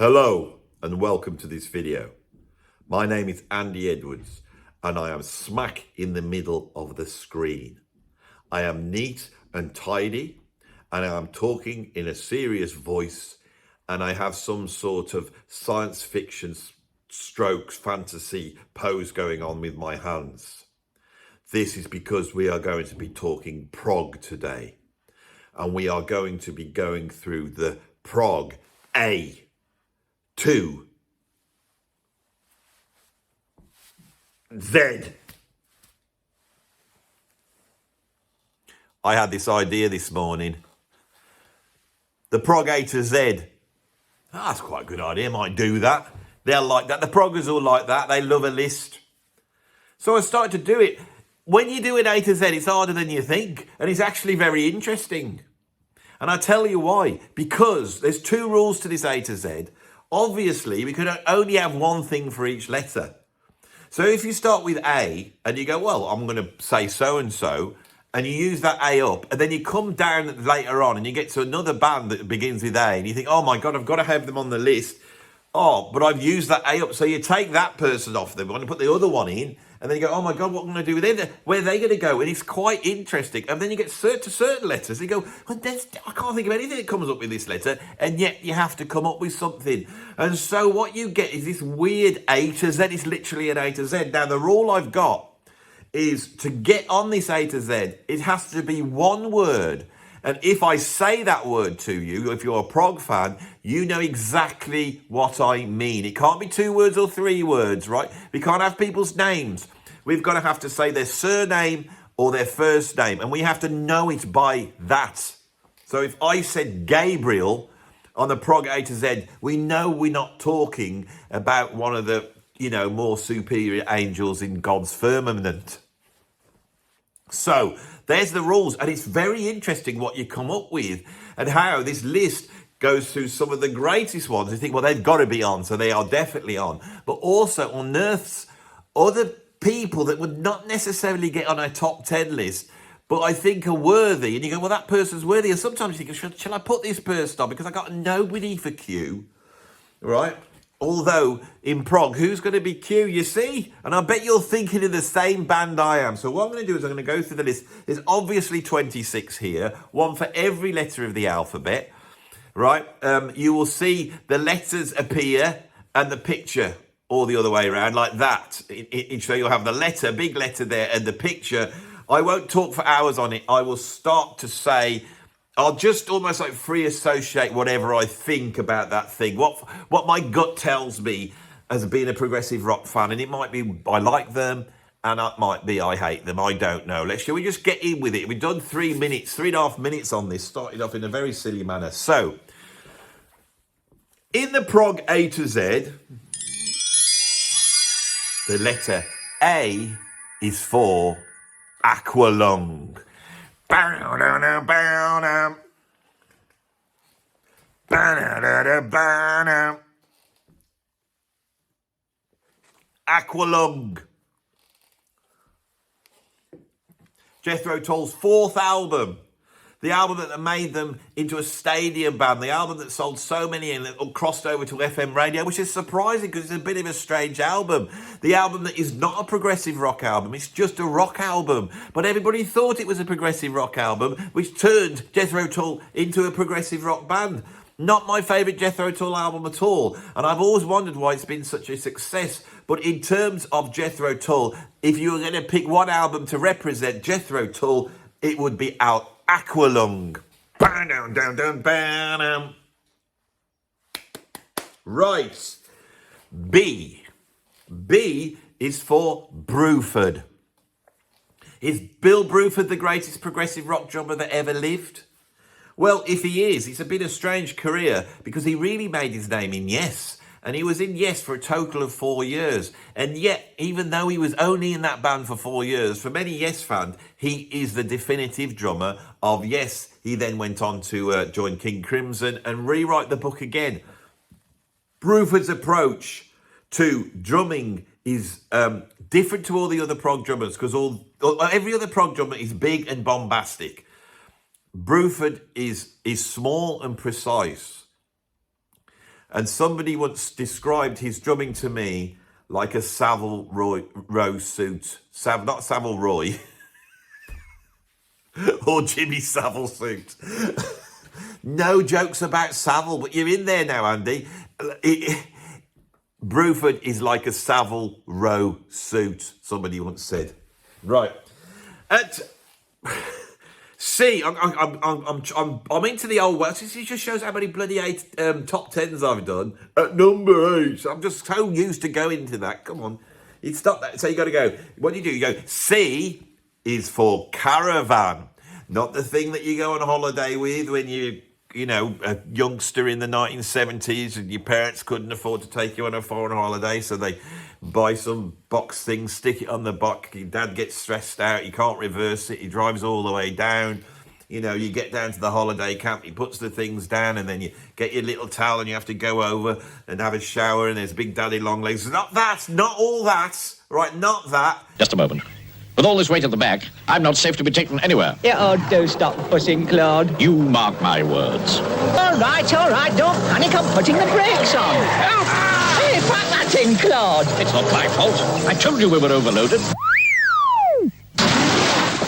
Hello and welcome to this video. My name is Andy Edwards and I am smack in the middle of the screen. I am neat and tidy and I am talking in a serious voice and I have some sort of science fiction strokes fantasy pose going on with my hands. This is because we are going to be talking prog today and we are going to be going through the prog A to Z. I had this idea this morning. The prog A to Z. That's quite a good idea. I might do that. They'll like that. The proggers all like that. They love a list. So I started to do it. When you do an A to Z, it's harder than you think. And it's actually very interesting. And I tell you why. Because there's two rules to this A to Z. Obviously, we could only have one thing for each letter. So if you start with A and you go, well, I'm going to say so-and-so, and you use that A up, and then you come down later on and you get to another band that begins with A, and you think, oh my God, I've got to have them on the list. Oh, but I've used that A up. So you take that person off them and put the other one in, and then you go, oh my God, what am I going to do with them? Where are they going to go? And it's quite interesting. And then you get to certain letters, and you go, well, I can't think of anything that comes up with this letter, and yet you have to come up with something. And so what you get is this weird A to Z. It's literally an A to Z. Now, the rule I've got is to get on this A to Z, it has to be one word. And if I say that word to you, if you're a prog fan, you know exactly what I mean. It can't be 2 words or 3 words, right? We can't have people's names. We've got to have to say their surname or their first name. And we have to know it by that. So if I said Gabriel on the prog A to Z, we know we're not talking about one of the, more superior angels in God's firmament. So there's the rules, and it's very interesting what you come up with and how this list goes through some of the greatest ones. You think, well, they've got to be on, so they are definitely on. But also unearths other people that would not necessarily get on a top 10 list, but I think are worthy. And you go, well, that person's worthy. And sometimes you think, shall I put this person on? Because I got nobody for Q, right? Although, in prog, who's going to be Q, you see? And I bet you're thinking of the same band I am. So what I'm going to do is I'm going to go through the list. There's obviously 26 here, one for every letter of the alphabet, right? You will see the letters appear and the picture all the other way around, like that. So you'll have the letter, big letter there, and the picture. I won't talk for hours on it. I will start to say, I'll just almost like free associate whatever I think about that thing, what my gut tells me as being a progressive rock fan. And it might be I like them, and it might be I hate them. I don't know. Shall we just get in with it? We've done 3.5 minutes on this, started off in a very silly manner. So, in the prog A to Z, the letter A is for Aqualung. Aqualung. Jethro Tull's 4th album. The album that made them into a stadium band. The album that sold so many and that crossed over to FM radio, which is surprising because it's a bit of a strange album. The album that is not a progressive rock album. It's just a rock album. But everybody thought it was a progressive rock album, which turned Jethro Tull into a progressive rock band. Not my favourite Jethro Tull album at all. And I've always wondered why it's been such a success. But in terms of Jethro Tull, if you were going to pick one album to represent Jethro Tull, it would be Aqualung. Right. B. B is for Bruford. Is Bill Bruford the greatest progressive rock drummer that ever lived? Well, if he is, it's a bit of a strange career because he really made his name in Yes. And he was in Yes for a total of 4 years. And yet, even though he was only in that band for 4 years, for many Yes fans, he is the definitive drummer of Yes. He then went on to join King Crimson and rewrite the book again. Bruford's approach to drumming is different to all the other prog drummers because every other prog drummer is big and bombastic. Bruford is small and precise. And somebody once described his drumming to me like a Savile Row suit. Not Savile Roy. Or Jimmy Savile suit. No jokes about Savile, but you're in there now, Andy. Bruford is like a Savile Row suit, somebody once said. Right. See, I'm into the old Welsh. It just shows how many bloody top tens I've done. At number 8, I'm just so used to going to that. Come on, you stop that. So you got to go. What do? You go. C is for caravan, not the thing that you go on holiday with when you know, a youngster in the 1970s and your parents couldn't afford to take you on a foreign holiday, so they buy some box thing, stick it on the box. Your dad gets stressed out, you can't reverse it, he drives all the way down. You know, you get down to the holiday camp, he puts the things down, and then you get your little towel and you have to go over and have a shower, and there's Big Daddy Longlegs. Not all that, right, not that. Just a moment. With all this weight at the back, I'm not safe to be taken anywhere. Yeah, oh, do stop fussing, Claude. You mark my words. All right, don't panic. I'm putting the brakes on. Hey, pack that in, Claude. It's not my fault. I told you we were overloaded.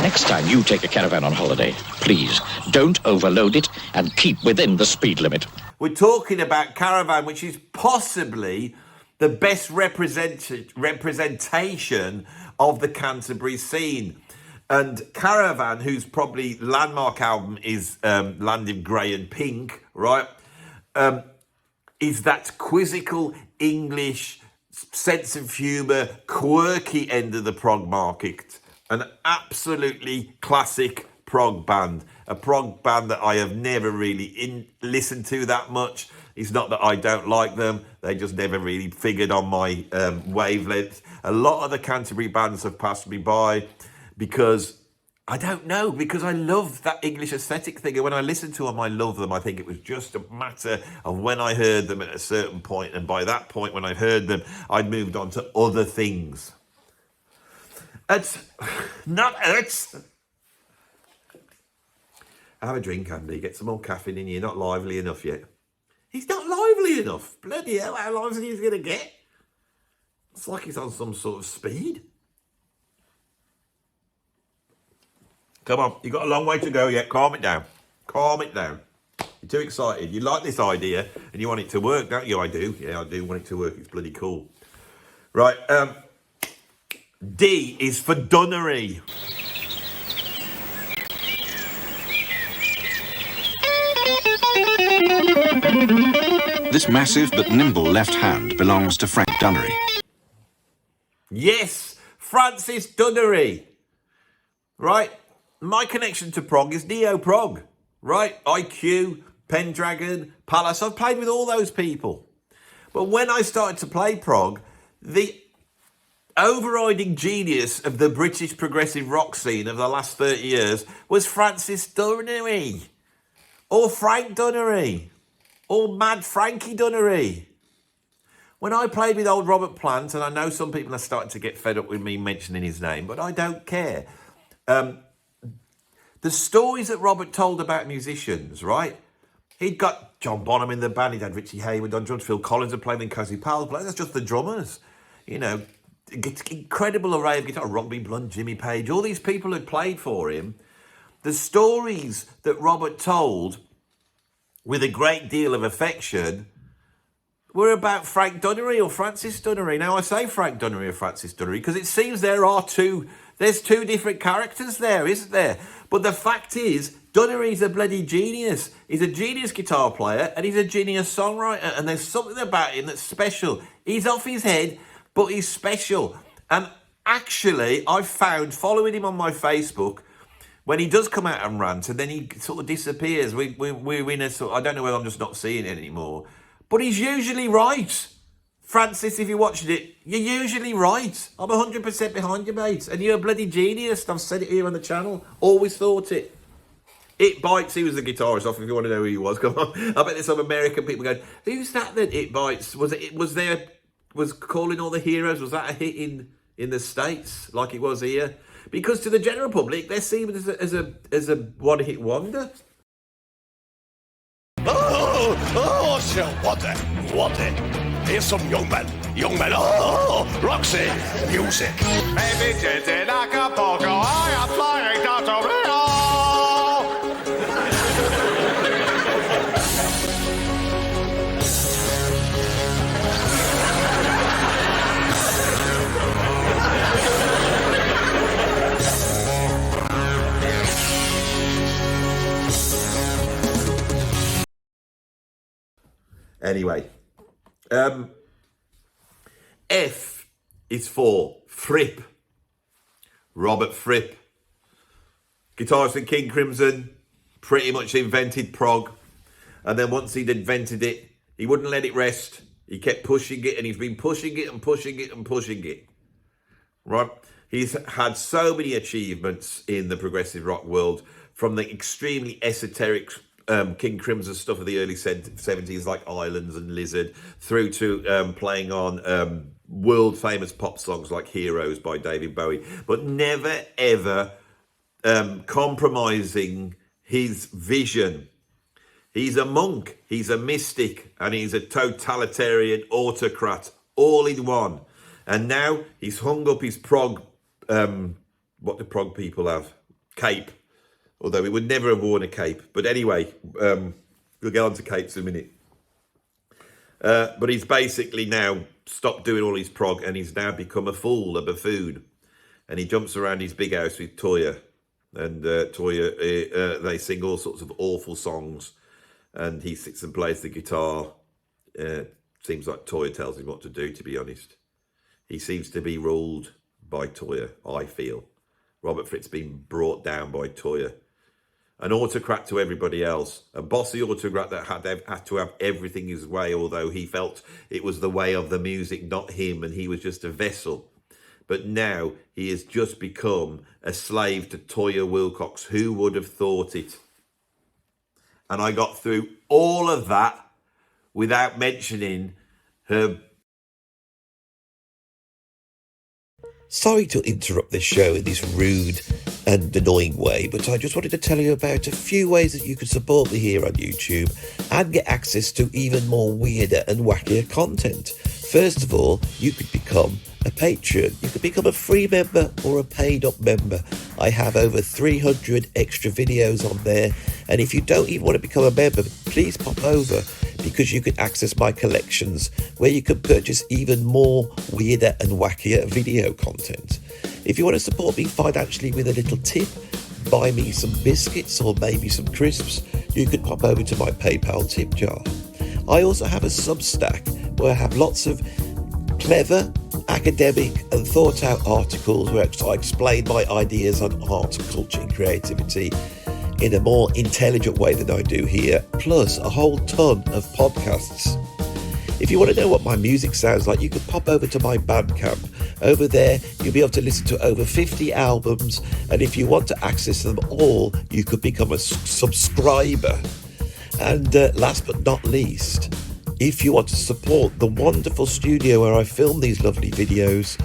Next time you take a caravan on holiday, please don't overload it and keep within the speed limit. We're talking about caravan, which is possibly the best representation of the Canterbury scene. And Caravan, whose probably landmark album is Land of Grey and Pink, right, is that quizzical English sense of humour, quirky end of the prog market. An absolutely classic prog band. A prog band that I have never really listened to that much. It's not that I don't like them, they just never really figured on my wavelength. A lot of the Canterbury bands have passed me by because, I don't know, because I love that English aesthetic thing. And when I listen to them, I love them. I think it was just a matter of when I heard them at a certain point, and by that point when I heard them, I'd moved on to other things. Have a drink, Andy, get some more caffeine in you, you're not lively enough yet. He's not lively enough. Bloody hell, how long is he going to get? It's like he's on some sort of speed. Come on, you've got a long way to go yet. Calm it down. Calm it down. You're too excited. You like this idea and you want it to work, don't you? I do. Yeah, I do want it to work. It's bloody cool. Right, D is for Dunnery. This massive but nimble left hand belongs to Frank Dunnery. Yes, Francis Dunnery. Right? My connection to prog is neo-prog. Right? IQ, Pendragon, Palace. I've played with all those people. But when I started to play prog, the overriding genius of the British progressive rock scene of the last 30 years was Francis Dunnery. Or Frank Dunnery. Or Mad Frankie Dunnery. When I played with old Robert Plant, and I know some people are starting to get fed up with me mentioning his name, but I don't care. The stories that Robert told about musicians, right? He'd got John Bonham in the band, he'd had Richie Hayward on drums, Phil Collins had played, and Cozy Powell played. That's just the drummers. You know, incredible array of guitar. Robbie Blunt, Jimmy Page, all these people had played for him. The stories that Robert told with a great deal of affection were about Frank Dunnery or Francis Dunnery. Now I say Frank Dunnery or Francis Dunnery because it seems there's two different characters there, isn't there? But the fact is, Dunnery's a bloody genius. He's a genius guitar player and he's a genius songwriter, and there's something about him that's special. He's off his head, but he's special. And actually, I've found, following him on my Facebook, when he does come out and rant and then he sort of disappears, we're in a sort of, I don't know whether I'm just not seeing it anymore, but he's usually right. Francis, if you're watching it, you're usually right. I'm 100% behind you, mate. And you're a bloody genius. I've said it here on the channel. Always thought it. It Bites, he was the guitarist off, if you want to know who he was. Come on. I bet there's some American people going, who's that then? It Bites. Was Calling All the Heroes, was that a hit in the States like it was here? Because to the general public, they're seen as a one-hit wonder. Oh, Oh, sir, what it? Here's some young men. Oh, Roxy, music. Baby, did like a pogo, I am flying down to Rio. Anyway, F is for Fripp. Robert Fripp. Guitarist in King Crimson, pretty much invented prog. And then once he'd invented it, he wouldn't let it rest. He kept pushing it, and he's been pushing it and pushing it and pushing it. Right? He's had so many achievements in the progressive rock world, from the extremely esoteric King Crimson stuff of the early 70s, like Islands and Lizard, through to playing on world famous pop songs like Heroes by David Bowie, but never ever compromising his vision. He's a monk, he's a mystic, and he's a totalitarian autocrat, all in one. And now he's hung up his prog, what do prog people have? Cape. Although he would never have worn a cape. But anyway, we'll get on to capes in a minute. But he's basically now stopped doing all his prog, and he's now become a fool, a buffoon. And he jumps around his big house with Toyah. And Toyah, they sing all sorts of awful songs. And he sits and plays the guitar. Seems like Toyah tells him what to do, to be honest. He seems to be ruled by Toyah, I feel. Robert Fripp's been brought down by Toyah. An autocrat to everybody else. A bossy autocrat that had to have everything his way, although he felt it was the way of the music, not him, and he was just a vessel. But now he has just become a slave to Toyah Willcox. Who would have thought it? And I got through all of that without mentioning her. Sorry to interrupt this show in this rude and annoying way, but I just wanted to tell you about a few ways that you can support me here on YouTube and get access to even more weirder and wackier content. First of all, you could become a patron. You could become a free member or a paid up member. I have over 300 extra videos on there, and if you don't even want to become a member, please pop over, because you can access my collections where you can purchase even more weirder and wackier video content. If you want to support me financially with a little tip, buy me some biscuits or maybe some crisps, you can pop over to my PayPal tip jar. I also have a Substack where I have lots of clever, academic and thought out articles where I explain my ideas on art, culture and creativity in a more intelligent way than I do here, plus a whole ton of podcasts. If you want to know what my music sounds like, you can pop over to my Bandcamp. Over there, you'll be able to listen to over 50 albums, and if you want to access them all, you could become a subscriber. And last but not least, if you want to support the wonderful studio where I film these lovely videos,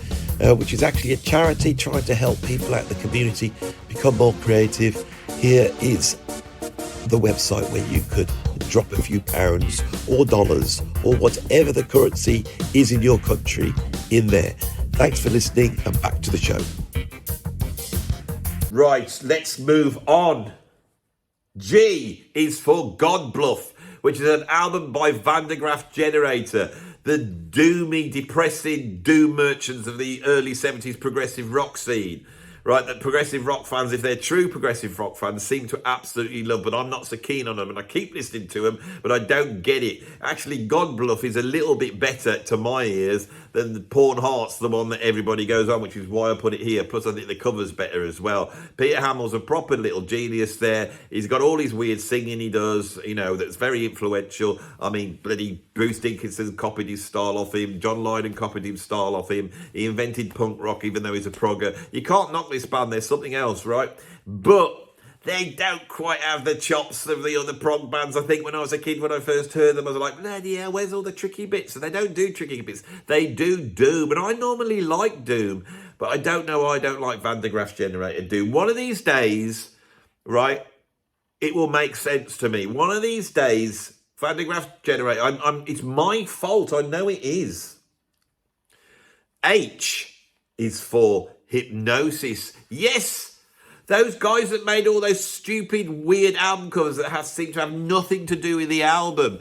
which is actually a charity trying to help people out in the community become more creative, here is the website where you could drop a few pounds or dollars or whatever the currency is in your country in there. Thanks for listening, and back to the show. Right, let's move on. G is for God Bluff, which is an album by Vandergraaf Generator, the doomy, depressing doom merchants of the early 70s progressive rock scene. Right, that progressive rock fans, if they're true progressive rock fans, seem to absolutely love, but I'm not so keen on them, and I keep listening to them, but I don't get it. Actually, God Bluff is a little bit better to my ears than the Porn Hearts, the one that everybody goes on, which is why I put it here. Plus, I think the cover's better as well. Peter Hamill's a proper little genius there. He's got all his weird singing he does, you know, that's very influential. I mean, bloody Bruce Dickinson copied his style off him. John Lydon copied his style off him. He invented punk rock, even though he's a progger. You can't knock this band. There's something else, right? But they don't quite have the chops of the other prog bands. I think when I was a kid, when I first heard them, I was like, bloody hell, where's all the tricky bits? And they don't do tricky bits. They do doom. And I normally like doom, but I don't know why I don't like Vandergraaf Generator doom. One of these days, right, it will make sense to me. One of these days, Van de Graaff generator. It's my fault. I know it is. H is for hypnosis. Yes, those guys that made all those stupid, weird album covers that seem to have nothing to do with the album.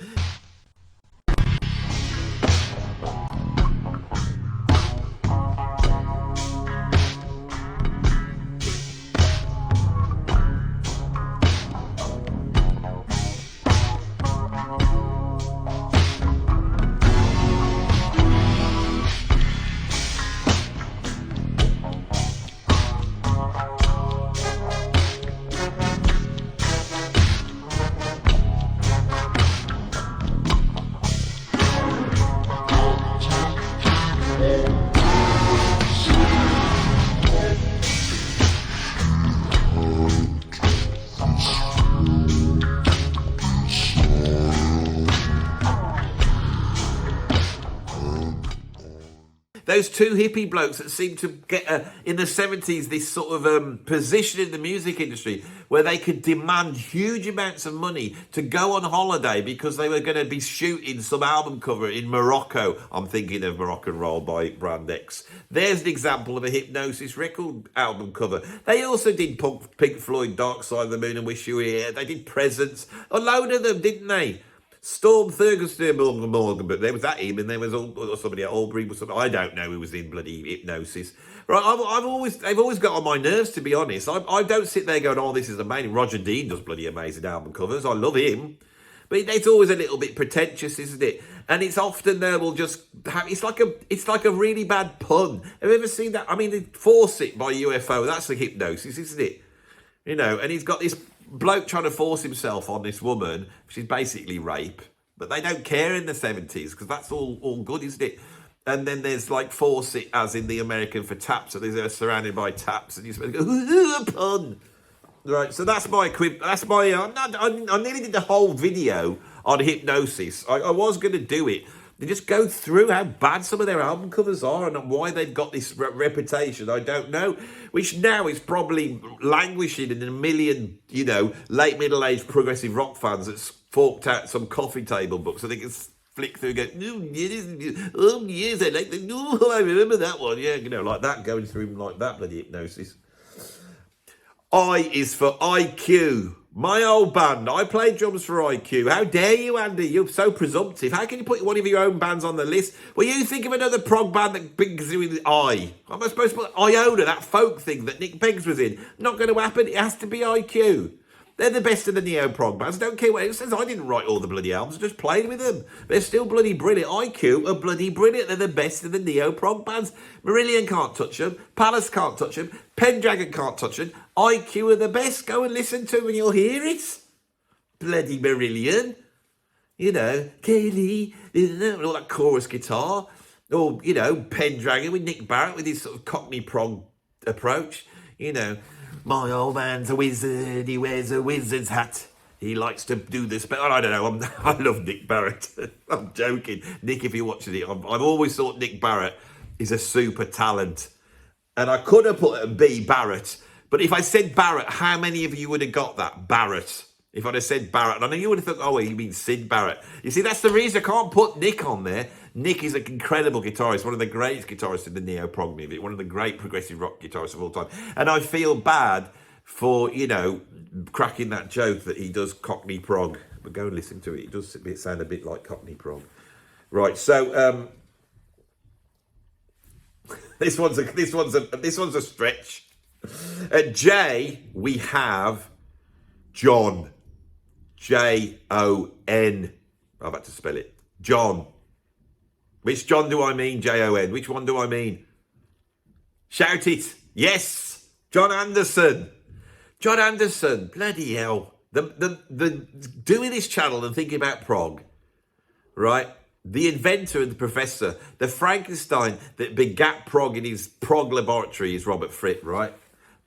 Those two hippie blokes that seem to get, in the 70s, this sort of position in the music industry where they could demand huge amounts of money to go on holiday because they were going to be shooting some album cover in Morocco. I'm thinking of Moroccan Roll by Brand X. There's an example of a Hypnosis record album cover. They also did Pink Floyd, Dark Side of the Moon and Wish You Were Here. They did Presents. A load of them, didn't they? Storm Thurgood, but there was that him, and there was somebody at Albury. I don't know who was in bloody Hypnosis. Right, they've always got on my nerves, to be honest. I don't sit there going, oh, this is amazing. Roger Dean does bloody amazing album covers. I love him. But it's always a little bit pretentious, isn't it? And it's often they will just have, it's like a really bad pun. Have you ever seen that? I mean, Force It by UFO, that's the Hypnosis, isn't it? You know, and he's got this bloke trying to force himself on this woman, which is basically rape. But they don't care in the 70s because that's all good, isn't it? And then there's like Force It, as in the American for taps, so they're surrounded by taps, and you're supposed to go, ooh, a pun. Right, so that's my quip. That's my. I nearly did the whole video on Hypnosis. I was going to do it. They just go through how bad some of their album covers are and why they've got this reputation. I don't know, which now is probably languishing in a million, you know, late middle-aged progressive rock fans that's forked out some coffee table books so they can flick through and go, oh yes, I like that. Oh, I remember that one. Yeah, you know, like that, going through like that bloody Hypnosis. I is for IQ. My old band. I played drums for IQ. How dare you, Andy? You're so presumptive. How can you put one of your own bands on the list? Well, you think of another prog band that begins with I. Am I supposed to put Iona, that folk thing that Nick Beggs was in? Not going to happen. It has to be IQ. They're the best of the neo-prog bands. Don't care what it says. I didn't write all the bloody albums. I just played with them. They're still bloody brilliant. IQ are bloody brilliant. They're the best of the neo-prog bands. Marillion can't touch them. Palace can't touch them. Pendragon can't touch them. IQ are the best. Go and listen to them and you'll hear it. Bloody Marillion. You know, Kelly, all that chorus guitar. Or, you know, Pendragon with Nick Barrett with his sort of Cockney prog approach. You know, my old man's a wizard, he wears a wizard's hat. He likes to do the spell. I don't know, I love Nick Barrett. I'm joking. Nick, if you're watching it, I've always thought Nick Barrett is a super talent. And I could have put B, Barrett. But if I said Barrett, how many of you would have got that? Barrett. If I'd have said Barrett, and I know you would have thought, oh, you mean Sid Barrett. You see, that's the reason I can't put Nick on there. Nick is an incredible guitarist, one of the greatest guitarists in the neo-prog music, one of the great progressive rock guitarists of all time. And I feel bad for, you know, cracking that joke that he does Cockney prog. But go and listen to it. It does sound a bit like Cockney prog. Right, so this one's a stretch. At J, we have John. Jon. I've had to spell it. John. Which John do I mean? Jon. Which one do I mean? Shout it. Yes. John Anderson. John Anderson. Bloody hell. The doing this channel and thinking about prog, right? The inventor and the professor, the Frankenstein that begat prog in his prog laboratory is Robert Fripp, right?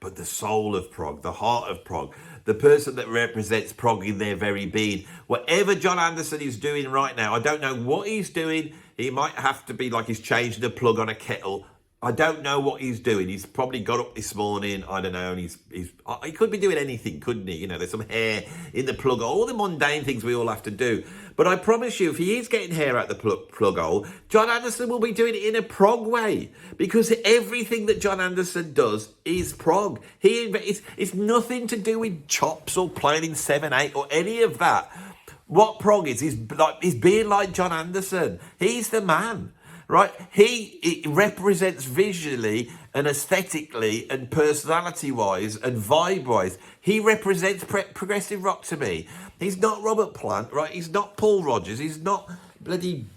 But the soul of prog, the heart of prog, the person that represents prog in their very being. Whatever John Anderson is doing right now, I don't know what he's doing. He might have to be like he's changing a plug on a kettle. I don't know what he's doing. He's probably got up this morning, I don't know, and he could be doing anything, couldn't he? You know, there's some hair in the plug hole, all the mundane things we all have to do. But I promise you, if he is getting hair out the plug hole, John Anderson will be doing it in a prog way, because everything that John Anderson does is prog. It's nothing to do with chops or playing in 7/8 or any of that. What prog is being like John Anderson. He's the man. Right, it represents visually and aesthetically and personality-wise and vibe-wise. He represents progressive rock to me. He's not Robert Plant, right? He's not Paul Rodgers. He's not bloody,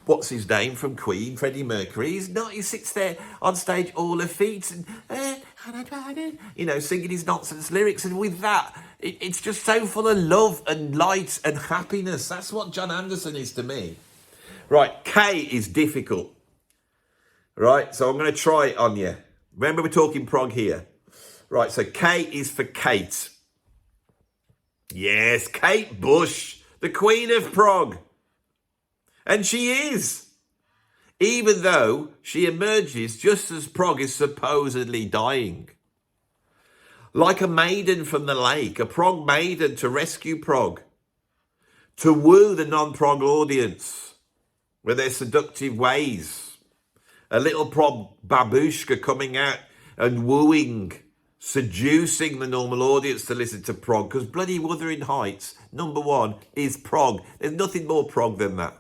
what's his name from Queen, Freddie Mercury. He's not. He sits there on stage all feet and, you know, singing his nonsense lyrics. And with that, it's just so full of love and light and happiness. That's what John Anderson is to me. Right, K is difficult. Right, so I'm going to try it on you. Remember, we're talking prog here. Right, so K is for Kate. Yes, Kate Bush, the queen of prog. And she is. Even though she emerges just as prog is supposedly dying. Like a maiden from the lake, a prog maiden to rescue prog. To woo the non-prog audience with their seductive ways. A little prog babushka coming out and wooing, seducing the normal audience to listen to prog, because bloody Wuthering Heights, number one, is prog. There's nothing more prog than that.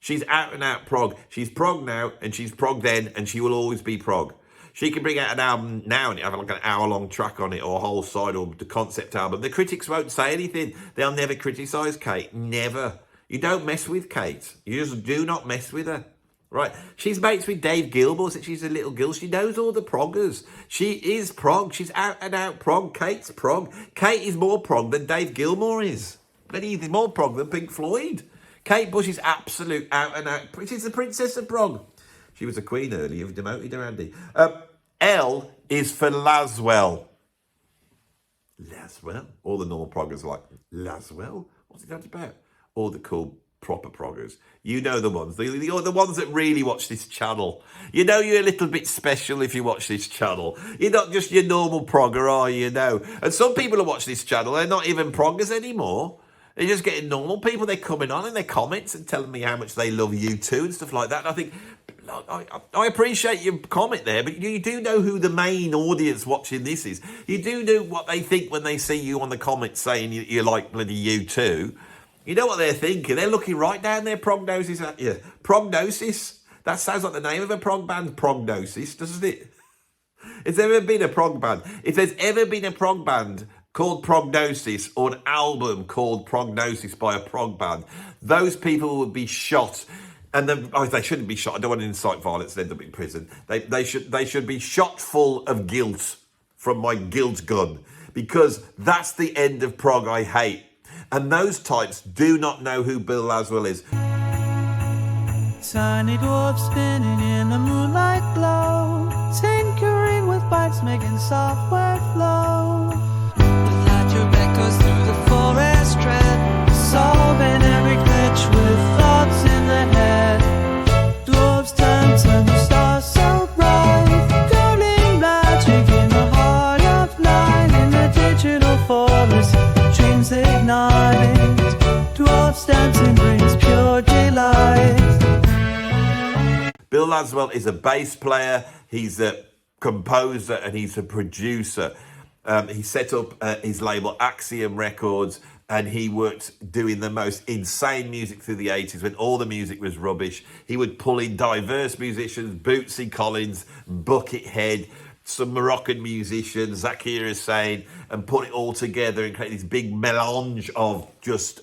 She's out and out prog. She's prog now, and she's prog then, and she will always be prog. She can bring out an album now and have like an hour-long track on it, or a whole side, or the concept album. The critics won't say anything. They'll never criticise Kate. Never. You don't mess with Kate. You just do not mess with her. Right? She's mates with Dave Gilmour since she's a little girl. She knows all the proggers. She is prog. She's out and out prog. Kate's prog. Kate is more prog than Dave Gilmour is. But he's more prog than Pink Floyd. Kate Bush is absolute out and out. She's the princess of prog. She was a queen earlier. You've demoted her, Andy. L is for Laswell. Laswell? All the normal proggers are like, Laswell? What's it about? All the cool proper proggers. You know the ones. The ones that really watch this channel. You know you're a little bit special if you watch this channel. You're not just your normal progger, are you? No. And some people who watch this channel, they're not even proggers anymore. They're just getting normal people. They're coming on in their comments and telling me how much they love U2 and stuff like that. And I think, I appreciate your comment there, but you do know who the main audience watching this is. You do know what they think when they see you on the comments saying you like bloody U2. You know what they're thinking? They're looking right down their prognosis at you. Prognosis? That sounds like the name of a prog band, Prognosis, doesn't it? Has there ever been a prog band? If there's ever been a prog band called Prognosis or an album called Prognosis by a prog band, those people would be shot. And they shouldn't be shot. I don't want to incite violence and end up in prison. They should be shot full of guilt from my guilt gun, because that's the end of prog I hate. And those types do not know who Bill Laswell is. Tiny dwarf spinning in the moonlight glow, tinkering with pipes, making software flow. The light echoes through the forest tread, solving every glitch with thoughts in their head. Dwarves turn to the stars so bright, golden magic in the heart of night, in the digital forest. Dreams ignited, dwarfs dancing brings pure delight. Bill Laswell is a bass player, he's a composer, and he's a producer. He set up his label Axiom Records, and he worked doing the most insane music through the 80s when all the music was rubbish. He would pull in diverse musicians, Bootsy Collins, Buckethead, some Moroccan musicians, Zakir Hussain, and put it all together and create this big melange of just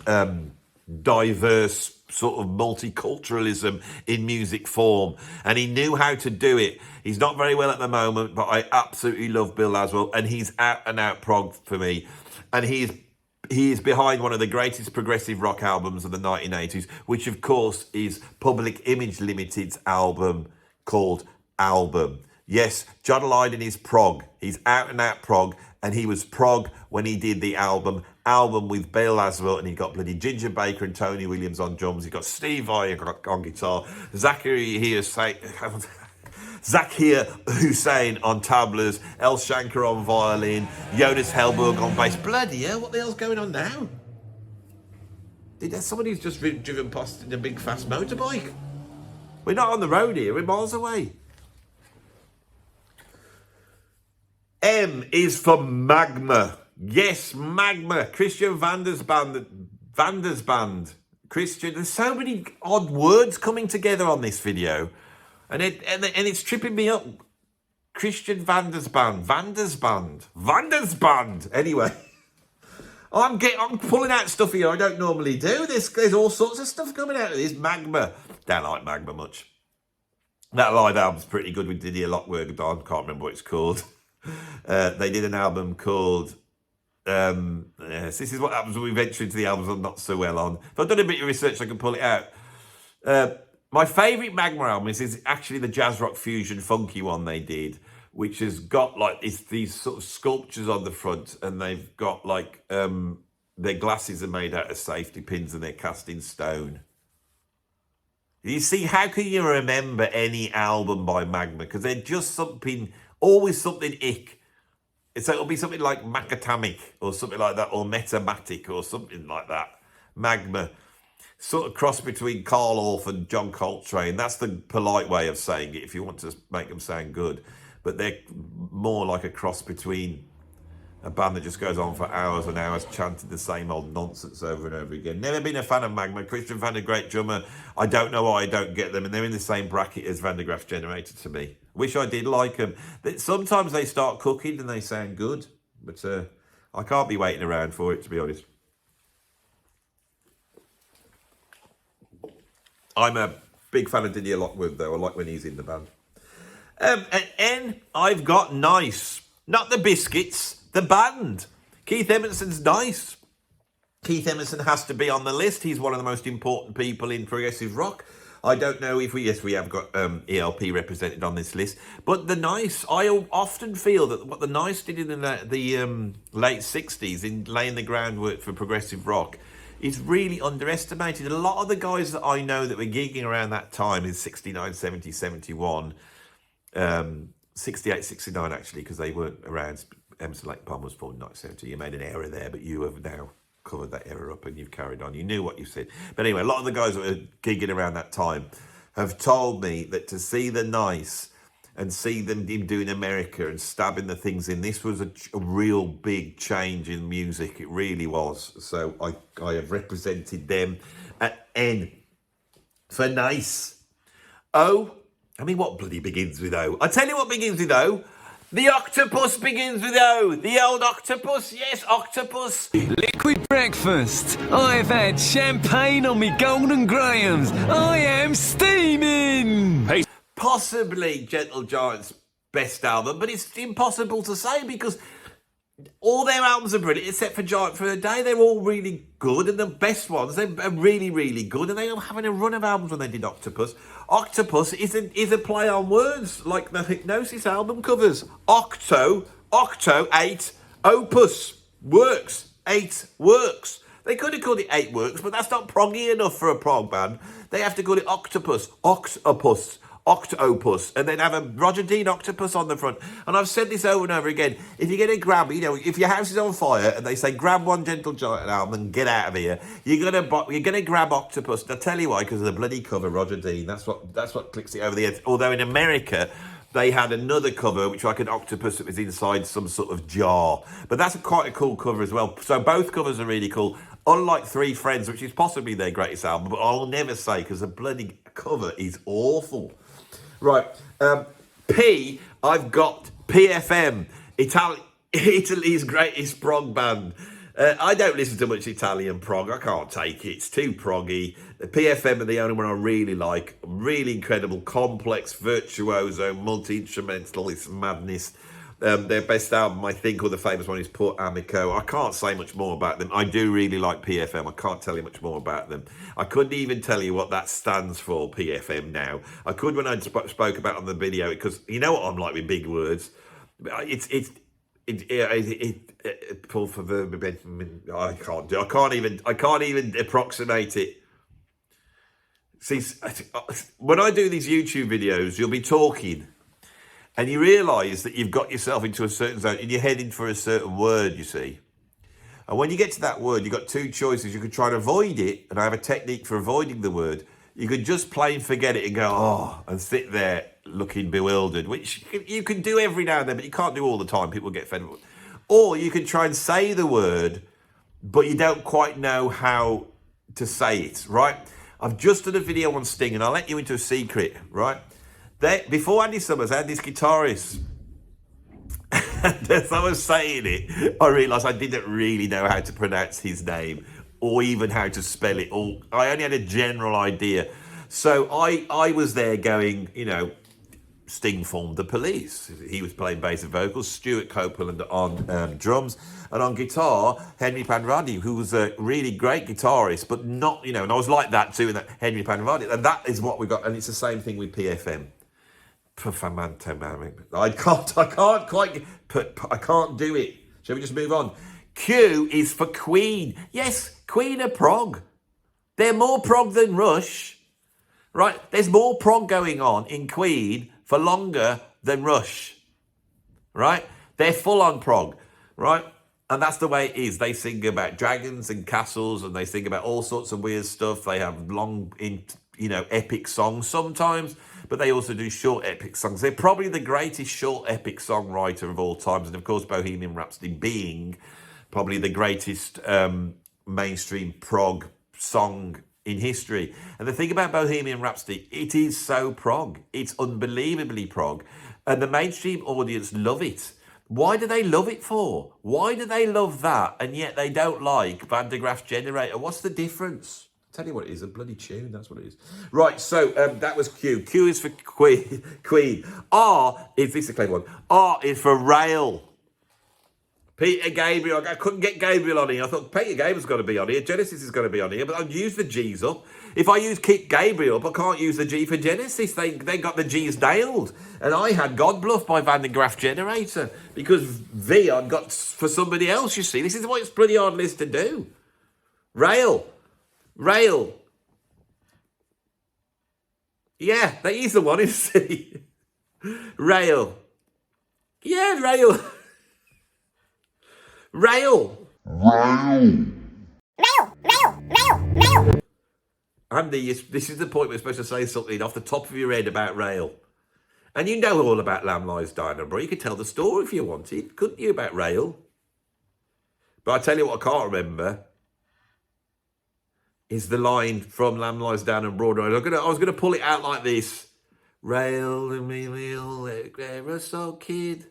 diverse sort of multiculturalism in music form. And he knew how to do it. He's not very well at the moment, but I absolutely love Bill Laswell, and he's out and out prog for me. And he is behind one of the greatest progressive rock albums of the 1980s, which of course is Public Image Limited's album called Album. Yes, John Lydon is prog. He's out and out prog, and he was prog when he did the album with Bill Laswell, and he got bloody Ginger Baker and Tony Williams on drums. He got Steve Vai on guitar, Zachary here Zakir Hussein on tablas, El Shankar on violin, Jonas Hellberg on bass. Bloody hell, what the hell's going on now? Somebody's just driven past in a big fast motorbike. We're not on the road here, we're miles away. M is for magma. Yes, magma. Christian Vander's band. Christian. There's so many odd words coming together on this video. And it's tripping me up. Christian Vander's band. Anyway. I'm pulling out stuff here I don't normally do. There's all sorts of stuff coming out of this. Magma. Don't like magma much. That live album's pretty good with Didier Lockwood on. Can't remember what it's called. They did an album called yes, this is what happens when we venture into the albums I'm not so well on. If I've done a bit of research I can pull it out. My favourite Magma album is actually the jazz rock fusion funky one they did, which has got like these sort of sculptures on the front, and they've got like their glasses are made out of safety pins and they're cast in stone. You see, how can you remember any album by Magma? Because they're just always something ick. So it'll be something like Macatamic or something like that, or Metamatic or something like that. Magma. Sort of cross between Carl Orff and John Coltrane. That's the polite way of saying it if you want to make them sound good. But they're more like a cross between a band that just goes on for hours and hours chanting the same old nonsense over and over again. Never been a fan of Magma. Christian Van der, great drummer. I don't know why I don't get them, and they're in the same bracket as Van der Graaf Generator to me. Wish I did like them. Sometimes they start cooking and they sound good, but I can't be waiting around for it, to be honest. I'm a big fan of Didier Lockwood, though. I like when he's in the band. At N, I've got Nice. Not the Biscuits, the band. Keith Emerson's Nice. Keith Emerson has to be on the list. He's one of the most important people in progressive rock. I don't know if we have got ELP represented on this list. But the Nice, I often feel that what the Nice did in the late 60s in laying the groundwork for progressive rock is really underestimated. A lot of the guys that I know that were gigging around that time in 69, 70, 71, 68, 69 actually, because they weren't around. Emerson Lake Palmer was formed in 1970. You made an error there, but you have now covered that error up and you've carried on. You knew what you said. But anyway, a lot of the guys that were gigging around that time have told me that to see the Nice and see them doing America and stabbing the things in, this was a real big change in music. It really was. So I have represented them at N for Nice. O, I mean, what bloody begins with O? I tell you what begins with O. The octopus begins with O. The old octopus. Yes, octopus. Liquid breakfast. I've had champagne on me Golden Grahams. I am steaming. Hey. Possibly Gentle Giant's best album, but it's impossible to say because all their albums are brilliant except for Giant for a Day. They're all really good, and the best ones, they're really, really good, and they were having a run of albums when they did Octopus. Octopus is a play on words, like the Hypnosis album covers. Octo, 8, opus, works, 8 works. They could have called it 8 works, but that's not proggy enough for a prog band. They have to call it Octopus, Octopus, and then have a Roger Dean octopus on the front. And I've said this over and over again. If you're going to grab, if your house is on fire and they say grab one Gentle Giant album and get out of here, you're gonna grab Octopus. And I'll tell you why, because of the bloody cover, Roger Dean. That's what clicks it over the edge. Although in America, they had another cover, which was like an octopus that was inside some sort of jar. But that's quite a cool cover as well. So both covers are really cool. Unlike Three Friends, which is possibly their greatest album, but I'll never say because the bloody cover is awful. Right, P, I've got PFM, Italy's greatest prog band. I don't listen to much Italian prog. I can't take it. It's too proggy. The PFM are the only one I really like. Really incredible, complex, virtuoso, multi-instrumentalist madness. Their best album, I think, or the famous one is Port Amico. I can't say much more about them. I do really like PFM. I can't tell you much more about them. I couldn't even tell you what that stands for, PFM now. I could when I spoke about it on the video, because you know what I'm like with big words. Pull for verb. I can't even approximate it. See, when I do these YouTube videos, you'll be talking and you realise that you've got yourself into a certain zone and you're heading for a certain word, you see. And when you get to that word, you've got two choices. You could try and avoid it, and I have a technique for avoiding the word. You could just plain forget it and go, oh, and sit there looking bewildered, which you can do every now and then, but you can't do all the time. People get fed up. Or you can try and say the word, but you don't quite know how to say it, right? I've just done a video on Sting, and I'll let you into a secret, right? Before Andy Summers, I had this guitarist. And as I was saying it, I realised I didn't really know how to pronounce his name or even how to spell it. Or I only had a general idea. So I was there going, you know, Sting formed the Police. He was playing bass and vocals, Stuart Copeland on drums, and on guitar, Henry Panradi, who was a really great guitarist, but not, you know, and I was like that too, in that Henry Panradi. And that is what we got. And it's the same thing with PFM. I can't do it. Shall we just move on? Q is for Queen. Yes, Queen of prog. They're more prog than Rush, right? There's more prog going on in Queen for longer than Rush, right? They're full on prog, right? And that's the way it is. They sing about dragons and castles, and they sing about all sorts of weird stuff. They have long, epic songs sometimes, but they also do short epic songs. They're probably the greatest short epic songwriter of all times. And of course, Bohemian Rhapsody being probably the greatest mainstream prog song in history. And the thing about Bohemian Rhapsody, it is so prog. It's unbelievably prog. And the mainstream audience love it. Why do they love it for? Why do they love that and yet they don't like Van de Graaff's Generator? What's the difference? Tell you what it is, a bloody tune, that's what it is. Right, so that was Q. Q is for Queen. R is, this is a clever one, R is for Rail. Peter Gabriel, I couldn't get Gabriel on here. I thought Peter Gabriel's got to be on here, Genesis is going to be on here, but I'd use the G's up. If I use Kick Gabriel up, I can't use the G for Genesis. They got the G's nailed. And I had God Bluff by Van de Graaff Generator because V I'd got for somebody else, you see. This is what it's a pretty hard list to do. Rail. Yeah, that is the one, isn't it? Rail. Yeah, rail. Rail. Andy, this is the point we're supposed to say something off the top of your head about rail. And you know all about Lamb Lies Down, bro. You could tell the story if you wanted, couldn't you, about rail? But I tell you what I can't remember is the line from Lamb Lies Down and Broadway. I was gonna pull it out like this. Rail the wheel, Russell Kid.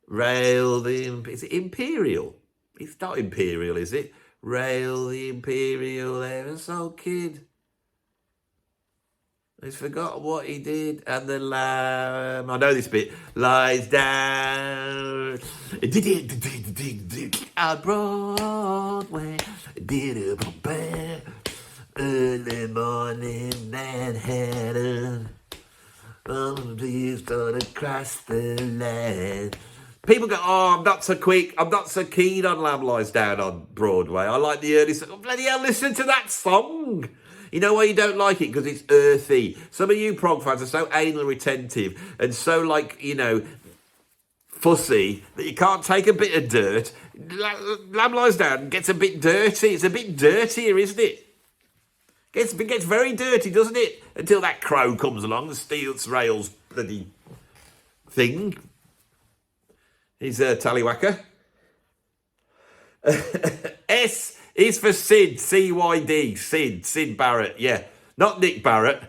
Rail the... Is it Imperial? It's not Imperial, is it? Rail the Imperial Aerosol Kid. He's forgot what he did, and the lamb... I know this bit. Lies down. On Broadway. Early morning Manhattan. Please don't cross the line. People go, oh, I'm not so keen on Lamb Lies Down on Broadway. I like the early song. Oh, bloody hell, listen to that song. You know why you don't like it? Because it's earthy. Some of you prog fans are so anal retentive and so, fussy that you can't take a bit of dirt. Lamb Lies Down gets a bit dirty. It's a bit dirtier, isn't it? It gets very dirty, doesn't it? Until that crow comes along and steals Rail's bloody thing. He's a tallywhacker. S is for Sid, C-Y-D, Sid Barrett, yeah. Not Nick Barrett.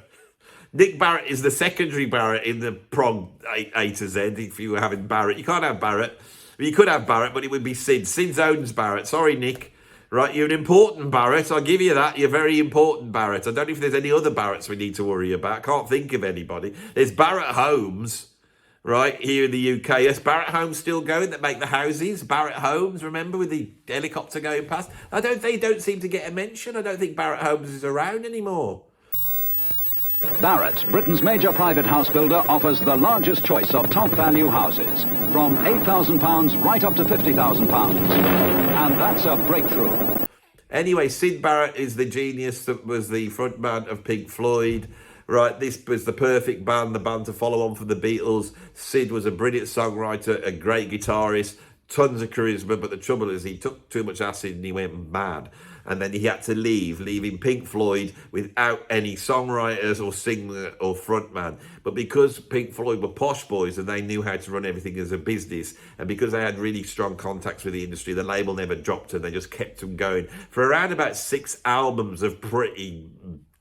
Nick Barrett is the secondary Barrett in the prog A to Z, if you were having Barrett. You can't have Barrett. You could have Barrett, but it would be Sid. Sid owns Barrett. Sorry, Nick. Right, you're an important Barrett. I'll give you that. You're very important, Barrett. I don't know if there's any other Barretts we need to worry about. I can't think of anybody. There's Barrett Homes, right, here in the UK. Yes, Barrett Homes still going that make the houses. Barrett Homes, remember, with the helicopter going past? They don't seem to get a mention. I don't think Barrett Homes is around anymore. Barrett, Britain's major private house builder, offers the largest choice of top-value houses, from £8,000 right up to £50,000. And that's a breakthrough. Anyway, Sid Barrett is the genius that was the frontman of Pink Floyd, right? This was the perfect band, the band to follow on from the Beatles. Sid was a brilliant songwriter, a great guitarist, tons of charisma, but the trouble is he took too much acid and he went mad. And then he had to leaving Pink Floyd without any songwriters or singer or frontman. But because Pink Floyd were posh boys and they knew how to run everything as a business, and because they had really strong contacts with the industry, the label never dropped them. They just kept them going for around about 6 albums of pretty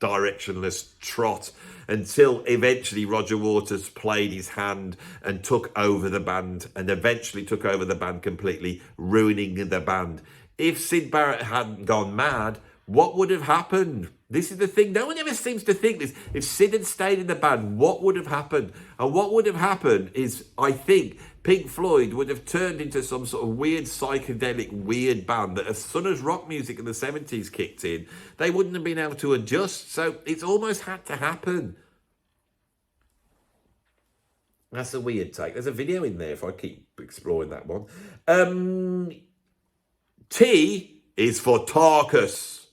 directionless trot, until eventually Roger Waters played his hand and took over the band, and eventually took over the band completely, ruining the band. If Syd Barrett hadn't gone mad, what would have happened? This is the thing. No one ever seems to think this. If Sid had stayed in the band, what would have happened? And what would have happened is, I think, Pink Floyd would have turned into some sort of weird, psychedelic, weird band that as soon as rock music in the 70s kicked in, they wouldn't have been able to adjust. So it's almost had to happen. That's a weird take. There's a video in there if I keep exploring that one. T is for Tarkus,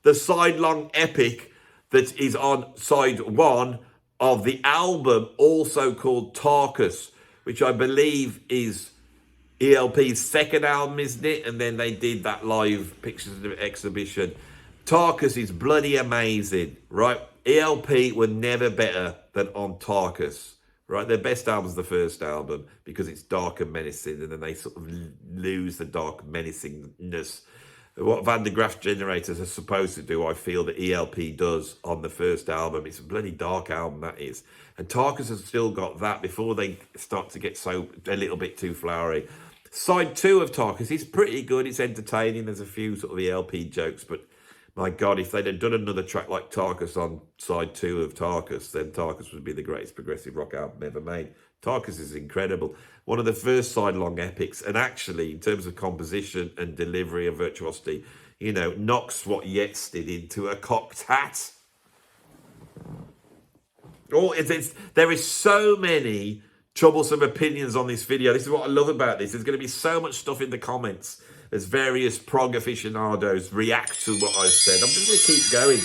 the side-long epic that is on side 1 of the album, also called Tarkus, which I believe is ELP's second album, isn't it? And then they did that live pictures of exhibition. Tarkus is bloody amazing, right? ELP were never better than on Tarkus. Right, their best album's the first album because it's dark and menacing, and then they sort of lose the dark menacingness. What Van de Graaff Generators are supposed to do, I feel that ELP does on the first album. It's a bloody dark album, that is. And Tarkus has still got that before they start to get so a little bit too flowery. Side 2 of Tarkus is pretty good. It's entertaining. There's a few sort of ELP jokes, but my God, if they'd have done another track like Tarkus on side 2 of Tarkus, then Tarkus would be the greatest progressive rock album ever made. Tarkus is incredible. One of the first side-long epics, and actually, in terms of composition and delivery and virtuosity, you know, knocks what Yates did into a cocked hat. Oh, there is so many troublesome opinions on this video. This is what I love about this. There's going to be so much stuff in the comments as various prog aficionados react to what I've said. I'm just going to keep going.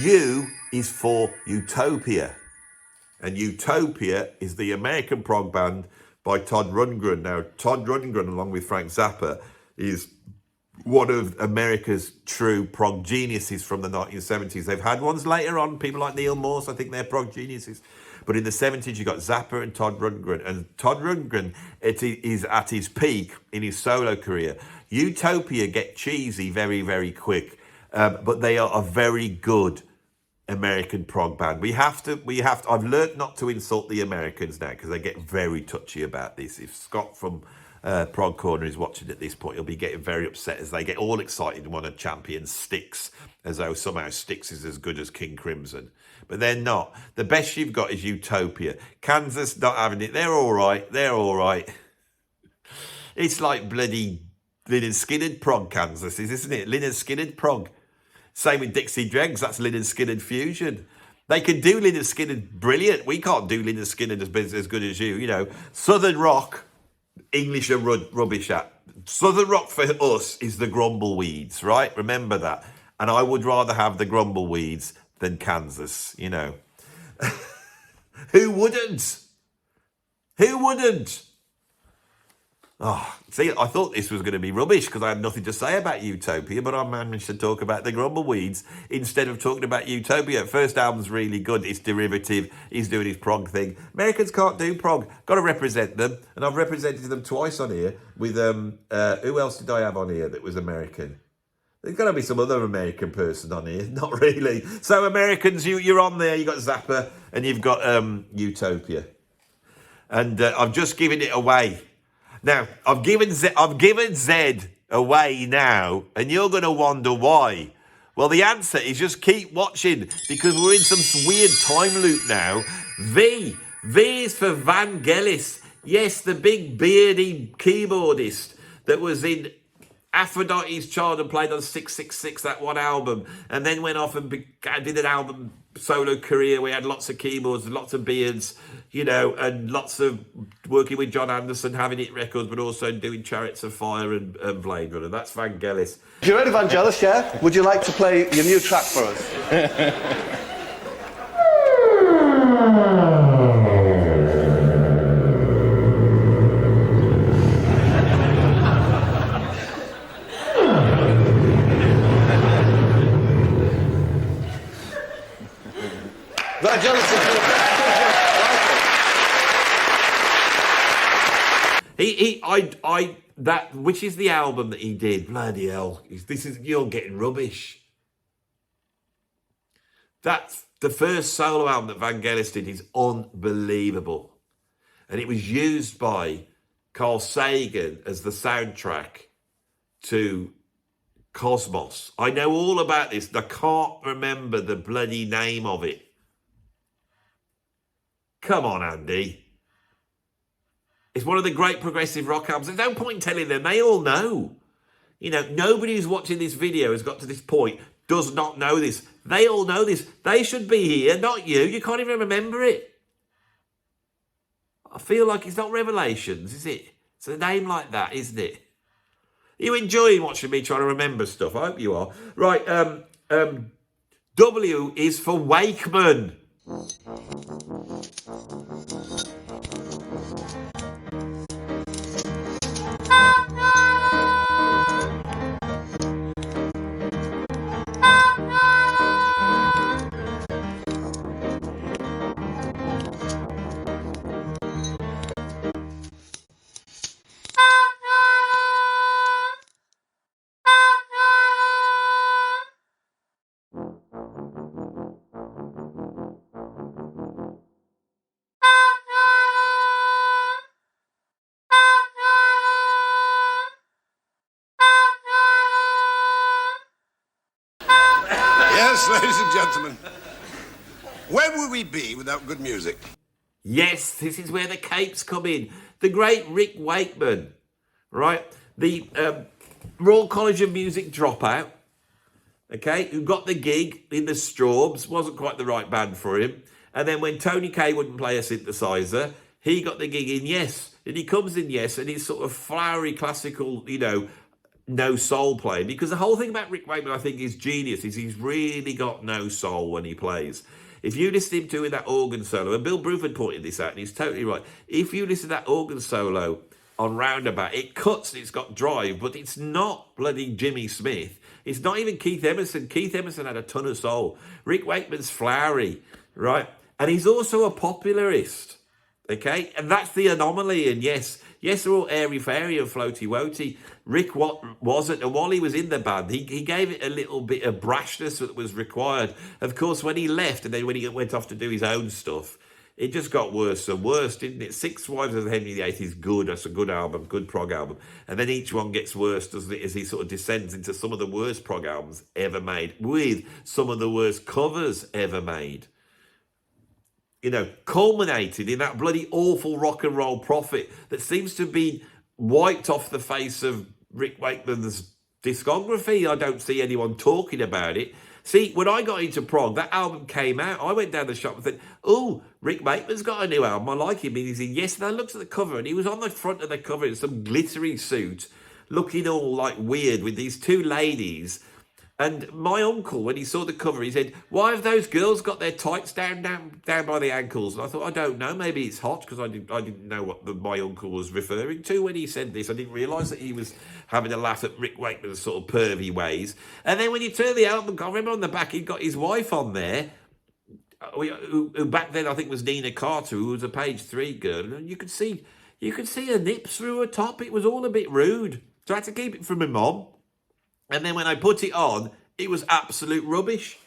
U is for Utopia. And Utopia is the American prog band by Todd Rundgren. Now, Todd Rundgren, along with Frank Zappa, is one of America's true prog geniuses from the 1970s. They've had ones later on, people like Neil Morse, I think they're prog geniuses. But in the 70s, you got Zappa and Todd Rundgren. And Todd Rundgren is at his peak in his solo career. Utopia get cheesy very, very quick. But they are a very good American prog band. We have to, I've learned not to insult the Americans now because they get very touchy about this. If Scott from Prog Corner is watching at this point, he'll be getting very upset as they get all excited and want to champion Styx, as though somehow Styx is as good as King Crimson. But they're not. The best you've got is Utopia. Kansas not having it. They're all right. They're all right. It's like bloody Lynyrd Skynyrd prog, Kansas is, isn't it? Lynyrd Skynyrd prog. Same with Dixie Dregs. That's Lynyrd Skynyrd fusion. They can do Lynyrd Skynyrd brilliant. We can't do Lynyrd Skynyrd as good as you. You know, Southern rock, English are rubbish at. Southern rock for us is the Grumbleweeds, right? Remember that. And I would rather have the Grumbleweeds than Kansas, you know. Who wouldn't? Who wouldn't? Oh, see, I thought this was going to be rubbish because I had nothing to say about Utopia, but I managed to talk about the Grumbleweeds instead of talking about Utopia. First album's really good. It's derivative. He's doing his prog thing. Americans can't do prog. Got to represent them, and I've represented them twice on here with, who else did I have on here that was American? There's got to be some other American person on here. Not really. So Americans, you're on there. You've got Zappa and you've got Utopia. And I've just given it away. Now, I've given Z away now, and you're going to wonder why. Well, the answer is just keep watching, because we're in some weird time loop now. V is for Vangelis. Yes, the big beardy keyboardist that was in Aphrodite's Child and played on 666, that one album, and then went off and did an album solo career. We had lots of keyboards, lots of beards, you know, and lots of working with John Anderson, having it records, but also doing Chariots of Fire and Blade Runner. That's Vangelis. If you're ready, Vangelis, yeah? Would you like to play your new track for us? Which is the album that he did? Bloody hell! You're getting rubbish. That's the first solo album that Vangelis did is unbelievable, and it was used by Carl Sagan as the soundtrack to Cosmos. I know all about this. I can't remember the bloody name of it. Come on, Andy. It's one of the great progressive rock albums. There's no point in telling them. They all know. You know, nobody who's watching this video has got to this point, does not know this. They all know this. They should be here, not you. You can't even remember it. I feel like it's not Revelations, is it? It's a name like that, isn't it? Are you enjoying watching me trying to remember stuff? I hope you are. Right, W is for Wakeman. Yes, ladies and gentlemen, where would we be without good music? Yes, this is where the capes come in. The great Rick Wakeman, right? The Royal College of Music dropout, okay, who got the gig in the Straubs, wasn't quite the right band for him. And then when Tony Kaye wouldn't play a synthesizer, he got the gig in Yes. And he comes in Yes, and he's sort of flowery, classical, you know, no soul playing. Because the whole thing about Rick Wakeman, I think, is genius, is he's really got no soul when he plays. If you listen to him doing that organ solo, and Bill Bruford pointed this out, and he's totally right. If you listen to that organ solo on Roundabout, it cuts and it's got drive, but it's not bloody Jimmy Smith. It's not even Keith Emerson. Keith Emerson had a ton of soul. Rick Wakeman's flowery, right? And he's also a popularist, okay? And that's the anomaly. And yes, they're all airy-fairy and floaty-woaty. Rick wasn't, and while he was in the band, he gave it a little bit of brashness that was required. Of course, when he left, and then when he went off to do his own stuff, it just got worse and worse, didn't it? Six Wives of Henry VIII is good. That's a good album, good prog album. And then each one gets worse, doesn't it, as he sort of descends into some of the worst prog albums ever made, with some of the worst covers ever made. You know, culminated in that bloody awful rock and roll prophet that seems to be wiped off the face of Rick Wakeman's discography. I don't see anyone talking about it. See, when I got into prog, that album came out. I went down the shop and said, oh, Rick Wakeman's got a new album. I like him. And he's in Yes. And I looked at the cover, and he was on the front of the cover in some glittery suit, looking all like weird with these two ladies. And my uncle, when he saw the cover, he said, why have those girls got their tights down by the ankles? And I thought, I don't know, maybe it's hot, because I didn't know what my uncle was referring to when he said this. I didn't realise that he was having a laugh at Rick Wakeman's sort of pervy ways. And then when you turn the album, I remember on the back, he'd got his wife on there, who back then I think was Nina Carter, who was a page 3 girl. And you could see her nips through her top. It was all a bit rude. So I had to keep it from my mum. And then when I put it on, it was absolute rubbish.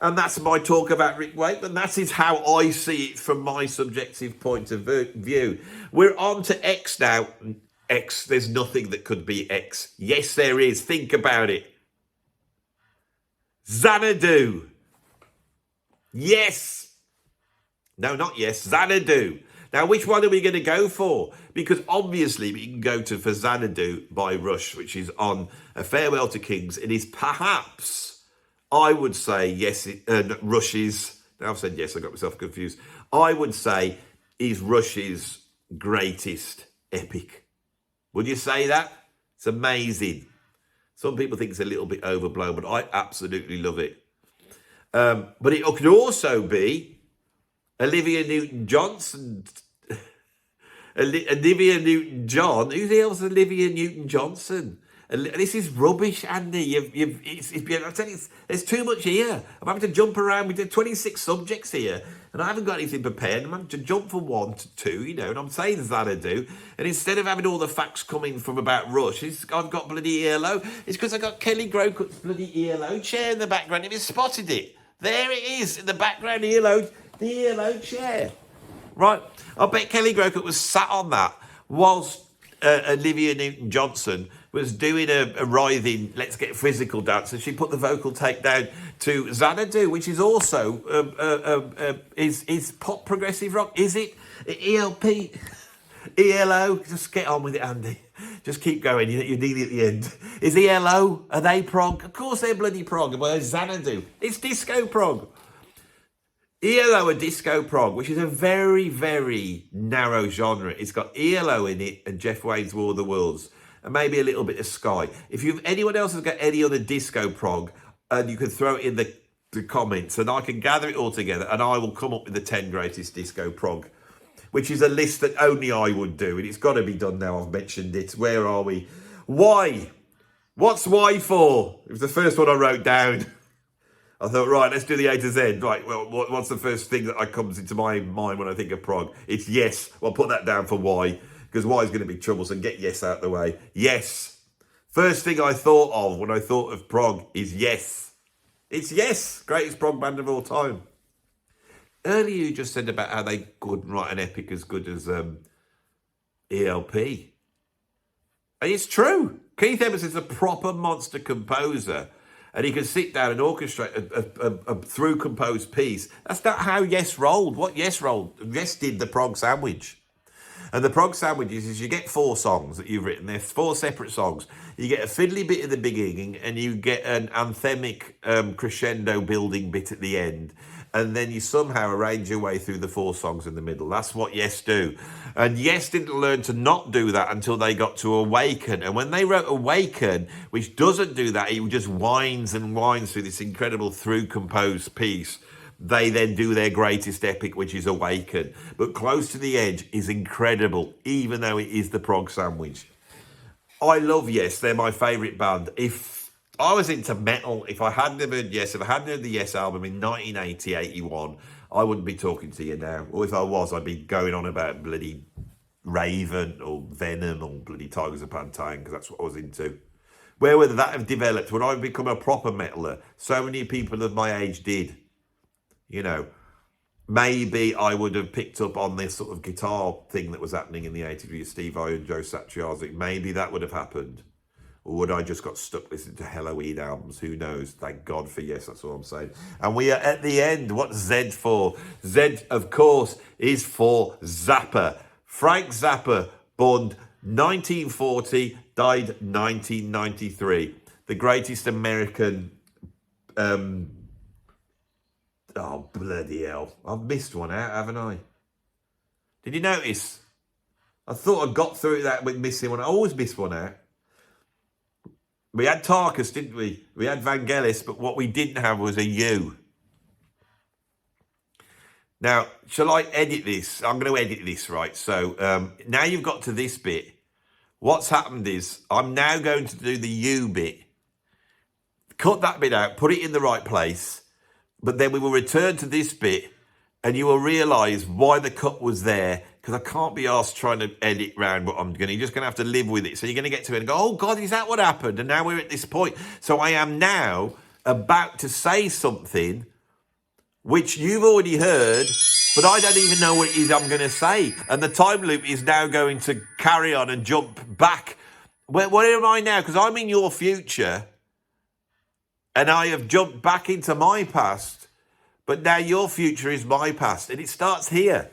And that's my talk about Rick Wakeman. That is how I see it from my subjective point of view. We're on to X now. X, there's nothing that could be X. Yes, there is. Think about it. Xanadu. Yes. No, not yes. Xanadu. Now, which one are we going to go for? Because obviously we can go for Xanadu by Rush, which is on A Farewell to Kings. It is perhaps, I would say, yes, Rush's, now I've said yes, I got myself confused. I would say is Rush's greatest epic. Would you say that? It's amazing. Some people think it's a little bit overblown, but I absolutely love it. But it could also be Olivia Newton-Johnson. Olivia Newton-John. Who the hell's Olivia Newton-Johnson? This is rubbish, Andy. I'm telling you, there's too much here. I'm having to jump around. We did 26 subjects here, and I haven't got anything prepared. I'm having to jump from 1 to 2, and I'm saying Xanadu. And instead of having all the facts coming from about Rush, I've got bloody ELO. It's because I got Kelly Grocut's bloody ELO chair in the background. Have you spotted it? There it is in the background, the ELO chair. Right, I bet Kelly Grocut was sat on that whilst Olivia Newton-Johnston was doing a writhing Let's Get Physical dance, and she put the vocal take down to Xanadu, which is also is pop progressive rock. Is it? ELP, ELO, just get on with it, Andy. Just keep going, you're nearly at the end. Is ELO, are they prog? Of course they're bloody prog. Well, Xanadu, it's disco prog. ELO and disco prog, which is a very, very narrow genre. It's got ELO in it and Jeff Wayne's War of the Worlds, and maybe a little bit of Sky. If anyone else has got any other disco prog, and you can throw it in the comments, and I can gather it all together, and I will come up with the 10 greatest disco prog, which is a list that only I would do, and it's got to be done now. I've mentioned it. Where are we? Why? What's Y for? It was the first one I wrote down. I thought, right, let's do the A to Z. Right, well, what's the first thing that comes into my mind when I think of prog? It's yes. Well, put that down for Y, because Y is going to be troublesome. Get yes out of the way. Yes. First thing I thought of when I thought of prog is Yes. It's Yes. Greatest prog band of all time. Earlier you just said about how they couldn't write an epic as good as ELP. And it's true. Keith Emerson's a proper monster composer. And he can sit down and orchestrate a through-composed piece. That's not how Yes rolled. What Yes rolled? Yes did the prog sandwich. And the prog sandwich is you get 4 songs that you've written. There's 4 separate songs. You get a fiddly bit at the beginning, and you get an anthemic crescendo building bit at the end. And then you somehow arrange your way through the 4 songs in the middle. That's what Yes do. And Yes didn't learn to not do that until they got to Awaken. And when they wrote Awaken, which doesn't do that, it just whines and whines through this incredible through-composed piece. They then do their greatest epic, which is Awaken. But Close to the Edge is incredible, even though it is the prog sandwich. I love Yes. They're my favourite band. If I was into metal, if I hadn't heard Yes, if I hadn't heard the Yes album in 1980, 81, I wouldn't be talking to you now. Or if I was, I'd be going on about bloody Raven or Venom or bloody Tigers of Pantang, because that's what I was into. Where would that have developed? When I become a proper metaler, so many people of my age did. Maybe I would have picked up on this sort of guitar thing that was happening in the 80s with Steve Vai and Joe Satriani. Maybe that would have happened. Or would I just got stuck listening to Halloween albums? Who knows? Thank God for Yes, that's all I'm saying. And we are at the end. What's Z for? Z, of course, is for Zappa. Frank Zappa, born 1940, died 1993. The greatest American... Oh, bloody hell. I've missed one out, haven't I? Did you notice? I thought I got through that with missing one. I always miss one out. We had Tarkus, didn't we? We had Vangelis, but what we didn't have was a U. Now, shall I edit this? I'm going to edit this, right? So now you've got to this bit. What's happened is I'm now going to do the U bit. Cut that bit out, put it in the right place. But then we will return to this bit and you will realise why the cut was there, because I can't be asked trying to edit round what I'm going to. You're just going to have to live with it. So you're going to get to it and go, oh, God, is that what happened? And now we're at this point. So I am now about to say something which you've already heard, but I don't even know what it is I'm going to say. And the time loop is now going to carry on and jump back. Where am I now? Because I'm in your future. And I have jumped back into my past, but now your future is my past, and it starts here.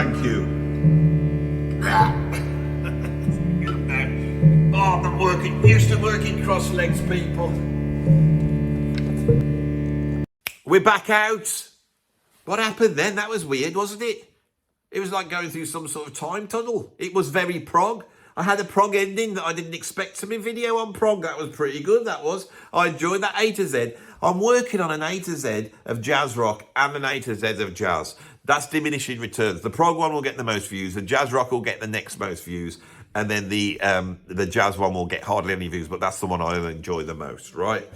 Thank you. Oh, I'm not used to working cross legs, people. We're back out. What happened then? That was weird, wasn't it? It was like going through some sort of time tunnel. It was very prog. I had a prog ending that I didn't expect to be video on prog. That was pretty good, that was. I enjoyed that A to Z. I'm working on an A to Z of jazz rock and an A to Z of jazz. That's diminishing returns. The prog one will get the most views. The jazz rock will get the next most views. And then the jazz one will get hardly any views, but that's the one I enjoy the most, right?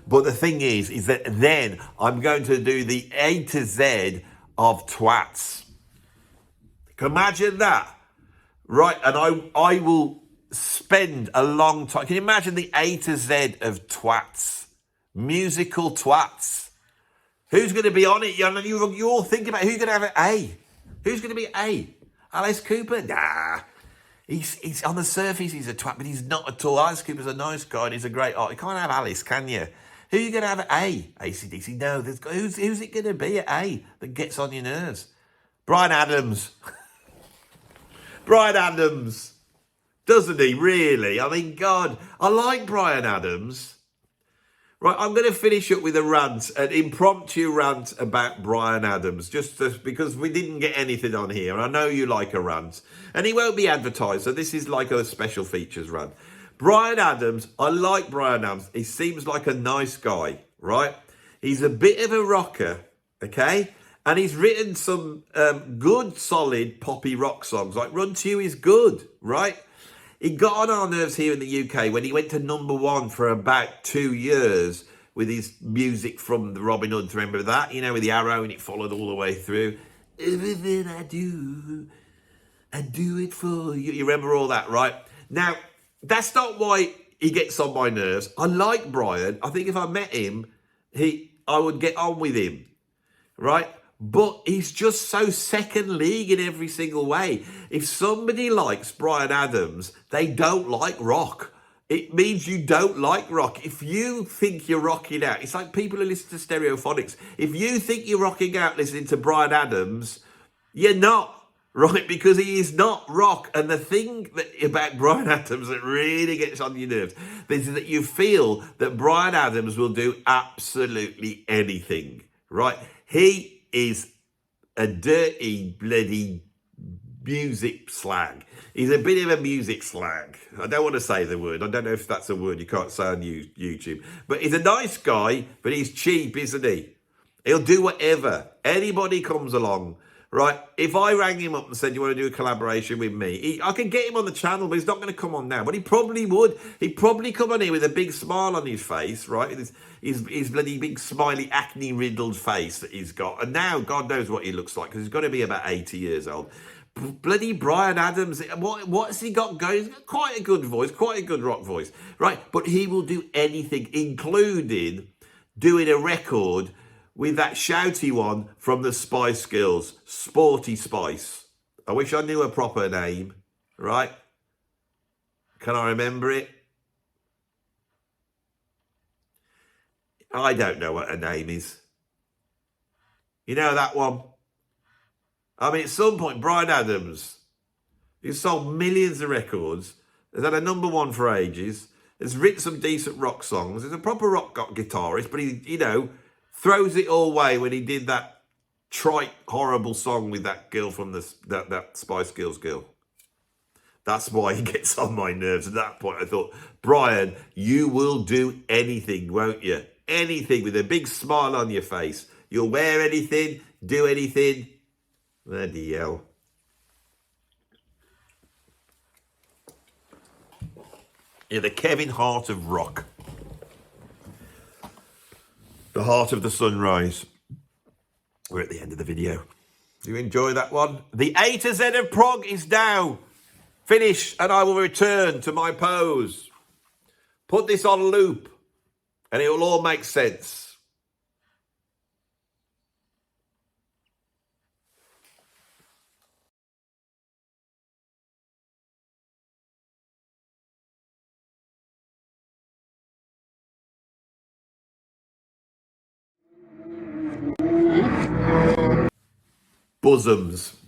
But the thing is that then I'm going to do the A to Z of twats. Imagine that, right? And I will spend a long time. Can you imagine the A to Z of twats? Musical twats. Who's going to be on it? You all think about who's going to have an A. Who's going to be A? Alice Cooper? Nah. He's on the surface, he's a twat, but he's not at all. Alice Cooper's a nice guy and he's a great artist. You can't have Alice, can you? Who are you going to have at A? AC/DC? No, who's it going to be at A that gets on your nerves? Bryan Adams. Bryan Adams. Doesn't he, really? I mean, God, I like Bryan Adams. Right, I'm going to finish up with a rant, an impromptu rant about Bryan Adams, just because we didn't get anything on here. And I know you like a rant. And he won't be advertised, so this is like a special features rant. Bryan Adams, I like Bryan Adams. He seems like a nice guy, right? He's a bit of a rocker, okay? And he's written some good, solid poppy rock songs. Like Run To You is good, right? He got on our nerves here in the UK when he went to #1 for about 2 years with his music from the Robin Hood. Remember that? You know, with the arrow and it followed all the way through. Everything I do it for you. You remember all that, right? Now, that's not why he gets on my nerves. I like Bryan. I think if I met him, I would get on with him, right? But he's just so second league in every single way. If somebody likes Bryan Adams, they don't like rock. It means you don't like rock. If you think you're rocking out, it's like people who listen to Stereophonics. If you think you're rocking out listening to Bryan Adams, you're not, right? Because he is not rock. And the thing about Bryan Adams that really gets on your nerves is that you feel that Bryan Adams will do absolutely anything, right? He is a dirty, bloody music slag. He's a bit of a music slag. I don't want to say the word. I don't know if that's a word you can't say on YouTube. But he's a nice guy, but he's cheap, isn't he? He'll do whatever. Anybody comes along, right? If I rang him up and said, you want to do a collaboration with me? I could get him on the channel, but he's not going to come on now. But he probably would. He'd probably come on here with a big smile on his face, right? His bloody big smiley acne-riddled face that he's got. And now, God knows what he looks like, because he's got to be about 80 years old. Bloody Bryan Adams, what's he got going? He's got quite a good voice, quite a good rock voice, right? But he will do anything, including doing a record with that shouty one from the Spice Girls, Sporty Spice. I wish I knew a proper name, right? Can I remember it? I don't know what her name is. You know that one? I mean, at some point, Bryan Adams, he's sold millions of records, has had a #1 for ages, has written some decent rock songs, he's a proper rock guitarist, but he, you know, throws it all away when he did that trite, horrible song with that girl from that Spice Girls girl. That's why he gets on my nerves. At that point, I thought, Bryan, you will do anything, won't you? Anything with a big smile on your face. You'll wear anything, do anything. Bloody hell. You're the Kevin Hart of rock. The heart of the sunrise. We're at the end of the video. Do you enjoy that one? The A to Z of prog is now finished, and I will return to my pose. Put this on loop, and it will all make sense. Bosoms.